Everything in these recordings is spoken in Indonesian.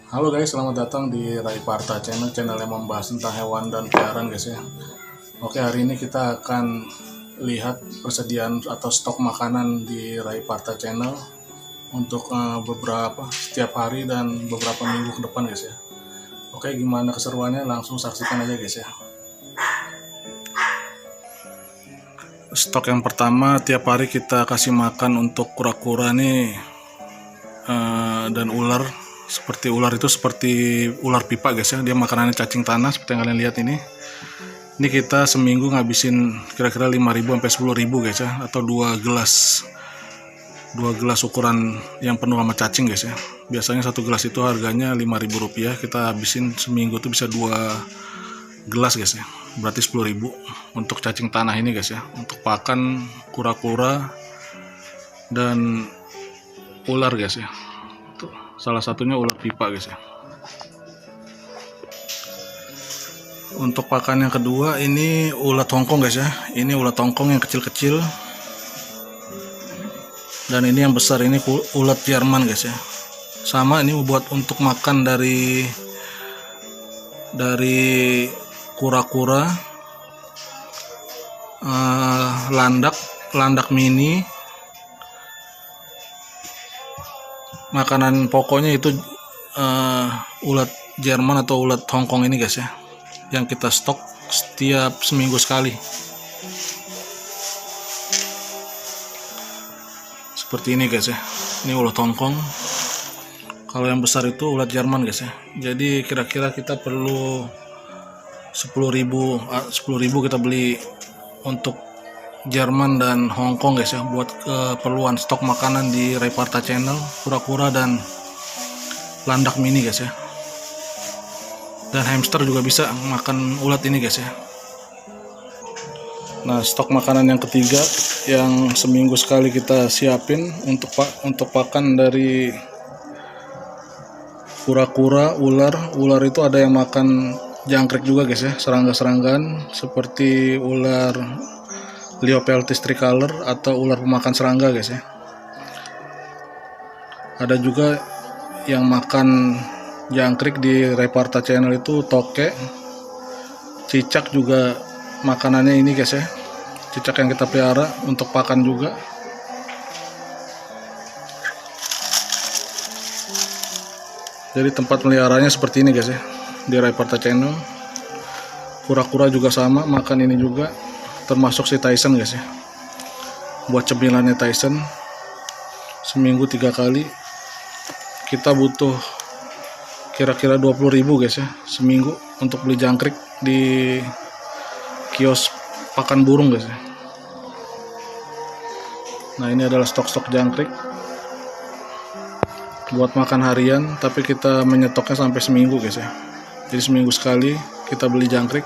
Halo guys, selamat datang di Raiparta channel yang membahas tentang hewan dan peliharaan guys ya. Oke, hari ini kita akan lihat persediaan atau stok makanan di Raiparta channel untuk beberapa setiap hari dan beberapa minggu ke depan guys ya. Oke, gimana keseruannya? Langsung saksikan aja guys ya. Stok yang pertama, tiap hari kita kasih makan untuk kura-kura nih dan ular. Seperti ular itu seperti ular pipa guys ya, dia makanannya cacing tanah seperti yang kalian lihat ini. Ini kita seminggu ngabisin kira-kira 5.000 sampai 10.000 guys ya, atau 2 gelas ukuran yang penuh sama cacing guys ya. Biasanya satu gelas itu harganya Rp5.000, kita habisin seminggu tuh bisa 2 gelas guys ya, berarti 10.000 untuk cacing tanah ini guys ya, untuk pakan kura-kura dan ular guys ya. Tuh, salah satunya ular pipa guys ya. Untuk pakan yang kedua ini ulat Hongkong guys ya. Ini ulat Hongkong yang kecil-kecil. Dan ini yang besar ini ulat Jerman guys ya. Sama, ini buat untuk makan dari kura-kura, landak mini. Makanan pokoknya itu ulat Jerman atau ulat Hongkong ini guys ya, yang kita stok setiap seminggu sekali. Seperti ini guys ya. Ini ulat Hongkong. Kalau yang besar itu ulat Jerman guys ya. Jadi kira-kira kita perlu 10.000 kita beli untuk Jerman dan Hongkong guys ya, buat keperluan stok makanan di Raiparta channel, kura-kura dan landak mini guys ya. Dan hamster juga bisa makan ulat ini guys ya. Nah, stok makanan yang ketiga yang seminggu sekali kita siapin untuk pakan dari kura-kura, ular itu ada yang makan jangkrik juga guys ya, serangga-seranggaan seperti ular Liopeltis tricolor atau ular pemakan serangga guys ya. Ada juga yang makan jangkrik di Raiparta channel itu toke, cicak juga makanannya ini guys ya. Cicak yang kita pelihara untuk pakan juga. Jadi tempat peliharaannya seperti ini guys ya, di Raiparta channel. Kura-kura juga sama, makan ini juga, termasuk si Tyson guys ya. Buat cemilannya Tyson seminggu 3 kali. Kita butuh kira-kira 20.000 guys ya seminggu untuk beli jangkrik di kios pakan burung guys ya. Nah, ini adalah stok-stok jangkrik buat makan harian, tapi kita menyetoknya sampai seminggu guys ya. Jadi seminggu sekali kita beli jangkrik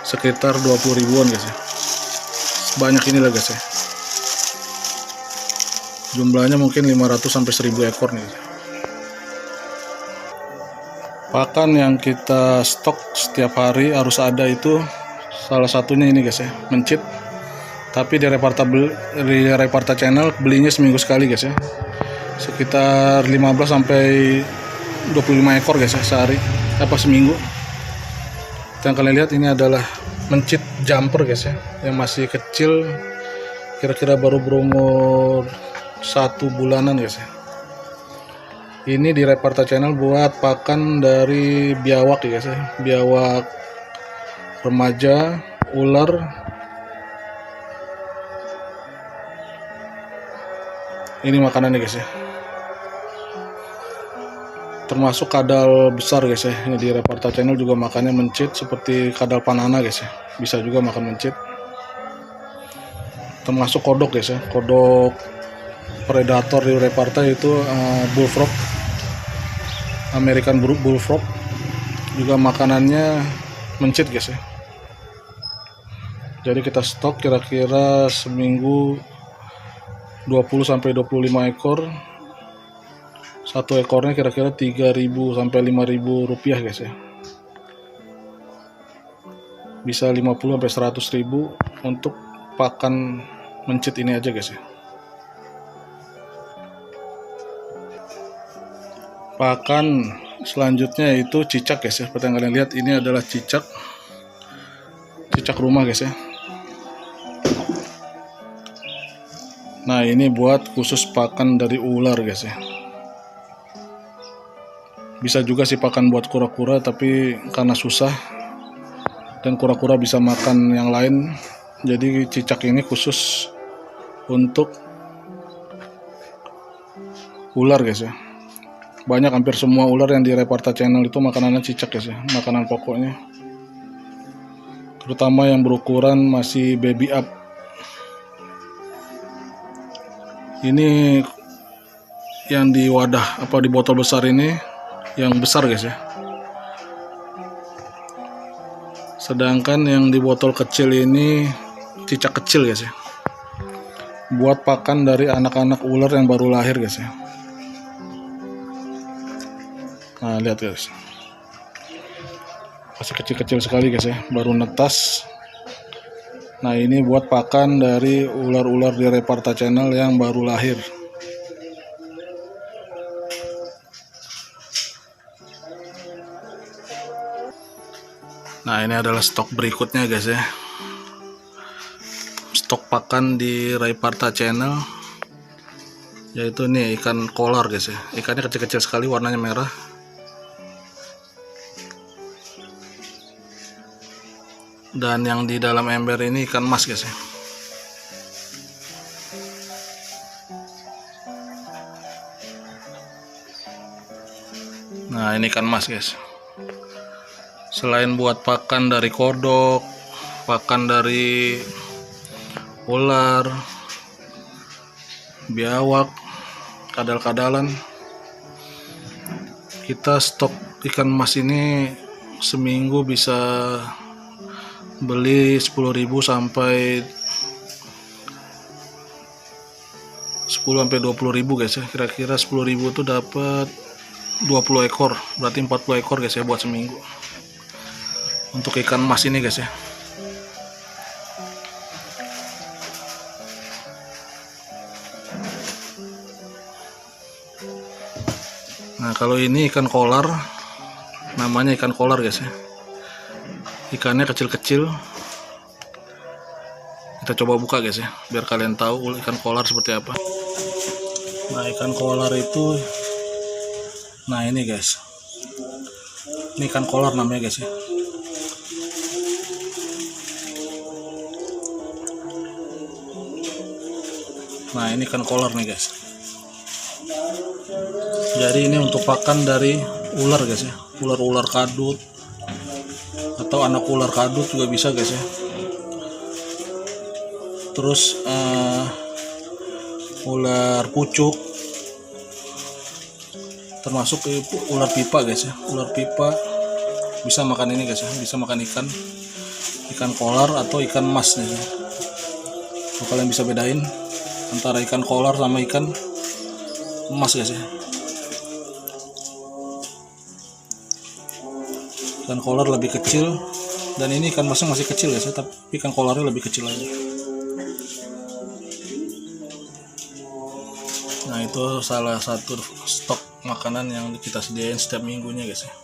sekitar 20 ribuan guys ya. Banyak inilah guys ya. Jumlahnya mungkin 500 sampai 1000 ekor nih. Pakan yang kita stok setiap hari harus ada itu salah satunya ini guys ya, mencit. Tapi di Raiparta channel belinya seminggu sekali guys ya. Sekitar 15 sampai 25 ekor guys ya sehari, seminggu. Yang kalian lihat ini adalah mencit jumper guys ya, yang masih kecil, kira-kira baru berumur 1 bulanan guys ya. Ini di Raiparta channel buat pakan dari biawak ya guys ya, biawak remaja, ular, ini makanannya guys ya. Termasuk kadal besar guys ya. Ini di Raiparta channel juga makannya mencit seperti kadal panana guys ya. Bisa juga makan mencit. Termasuk kodok guys ya. Kodok predator di Raiparta itu bullfrog, American bullfrog, juga makanannya mencit guys ya. Jadi kita stok kira-kira seminggu 20 sampai 25 ekor. Satu ekornya kira-kira 3.000 sampai 5.000 rupiah guys ya. Bisa 50 sampai 100.000 untuk pakan mencit ini aja guys ya. Pakan selanjutnya yaitu cicak guys ya. Seperti yang kalian lihat, ini adalah cicak rumah guys ya. Nah, ini buat khusus pakan dari ular guys ya. Bisa juga sih pakan buat kura-kura, tapi karena susah dan kura-kura bisa makan yang lain, jadi cicak ini khusus untuk ular guys ya. Banyak, hampir semua ular yang di Reparta Channel itu makanannya cicak guys ya, makanan pokoknya. Terutama yang berukuran masih baby up. Ini yang di wadah di botol besar ini yang besar guys ya. Sedangkan yang di botol kecil ini cicak kecil guys ya. Buat pakan dari anak-anak ular yang baru lahir guys ya. Nah, lihat guys. Masih kecil-kecil sekali guys ya, baru netas. Nah, ini buat pakan dari ular-ular di Reparta Channel yang baru lahir. Nah, ini adalah stok berikutnya guys ya. Stok pakan di Reparta Channel, yaitu nih ikan kolar guys ya. Ikannya kecil-kecil sekali, warnanya merah. Dan yang di dalam ember ini ikan mas guys ya. Nah, ini ikan mas guys. Selain buat pakan dari kodok, pakan dari ular, biawak, kadal-kadalan, kita stok ikan mas ini seminggu bisa beli 10.000 sampai 20.000 guys ya. Kira-kira 10.000 itu dapat 20 ekor, berarti 40 ekor guys ya buat seminggu untuk ikan mas ini guys ya. Nah, kalau ini ikan kolar, namanya ikan kolar guys ya. Ikannya kecil-kecil. Kita coba buka guys ya, biar kalian tahu ikan kolar seperti apa. Nah, ikan kolar itu, nah ini guys, ini ikan kolar namanya guys ya. Nah, ini ikan kolar nih guys. Jadi ini untuk pakan dari ular guys ya, ular-ular kadut atau anak ular kadut juga bisa guys ya. Terus ular pucuk, termasuk ular pipa guys ya. Ular pipa bisa makan ini guys ya, bisa makan ikan kolar atau ikan mas nih ya. So, kalian bisa bedain antara ikan kolar sama ikan emas guys ya. Ikan kolar lebih kecil, dan ini ikan masnya masih kecil guys ya, tapi ikan kolarnya lebih kecil lagi. Nah, itu salah satu stok makanan yang kita sediain setiap minggunya guys ya.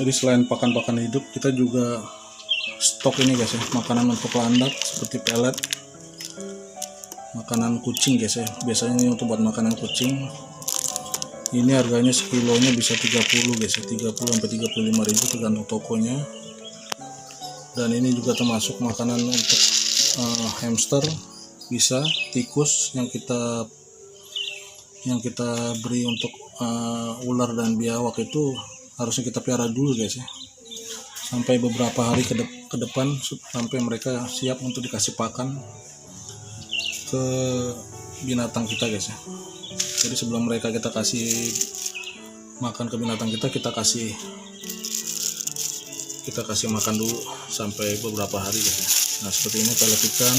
Jadi selain pakan-pakan hidup, kita juga stok ini guys ya, makanan untuk landak seperti pelet, makanan kucing guys ya. Biasanya ini untuk buat makanan kucing. Ini harganya sekilonya bisa 30 guys ya, 30 sampai 35.000 tergantung tokonya. Dan ini juga termasuk makanan untuk hamster, bisa tikus yang kita beri untuk ular dan biawak itu harusnya kita pelihara dulu guys ya, sampai beberapa hari ke depan sampai mereka siap untuk dikasih pakan ke binatang kita guys ya. Jadi sebelum mereka kita kasih makan ke binatang kita kasih makan dulu sampai beberapa hari guys ya. Nah, seperti ini pelet ikan,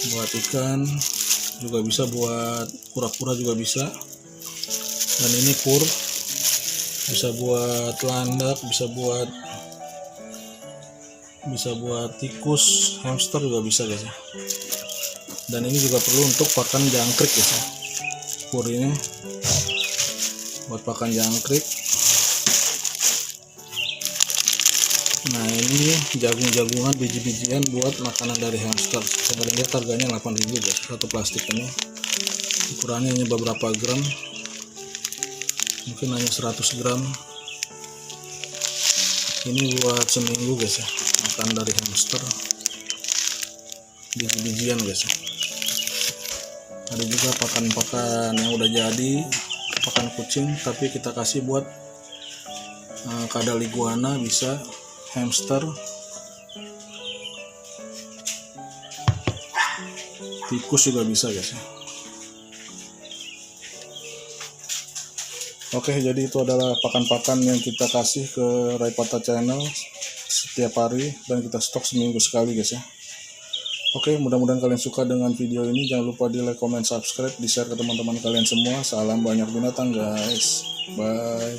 buat ikan juga bisa, buat kura-kura juga bisa. Dan ini pur, bisa buat landak, bisa buat tikus, hamster juga bisa guys ya. Dan ini juga perlu untuk pakan jangkrik guys ya. Pur ini buat pakan jangkrik. Nah ini jagung-jagungan, biji-bijian buat makanan dari hamster. Saya lihat harganya 8.000 guys, satu plastik ini. Ukurannya hanya beberapa gram, mungkin hanya 100 gram. Ini buat seminggu guys ya, makan dari hamster, biji-bijian guys ya. Ada juga pakan-pakan yang udah jadi, pakan kucing, tapi kita kasih buat kadal iguana, bisa hamster, tikus juga bisa guys ya. Oke, jadi itu adalah pakan-pakan yang kita kasih ke Rayparta Channel setiap hari dan kita stok seminggu sekali guys ya. Oke, mudah-mudahan kalian suka dengan video ini. Jangan lupa di like, comment, subscribe, di share ke teman-teman kalian semua. Salam banyak binatang guys. Bye.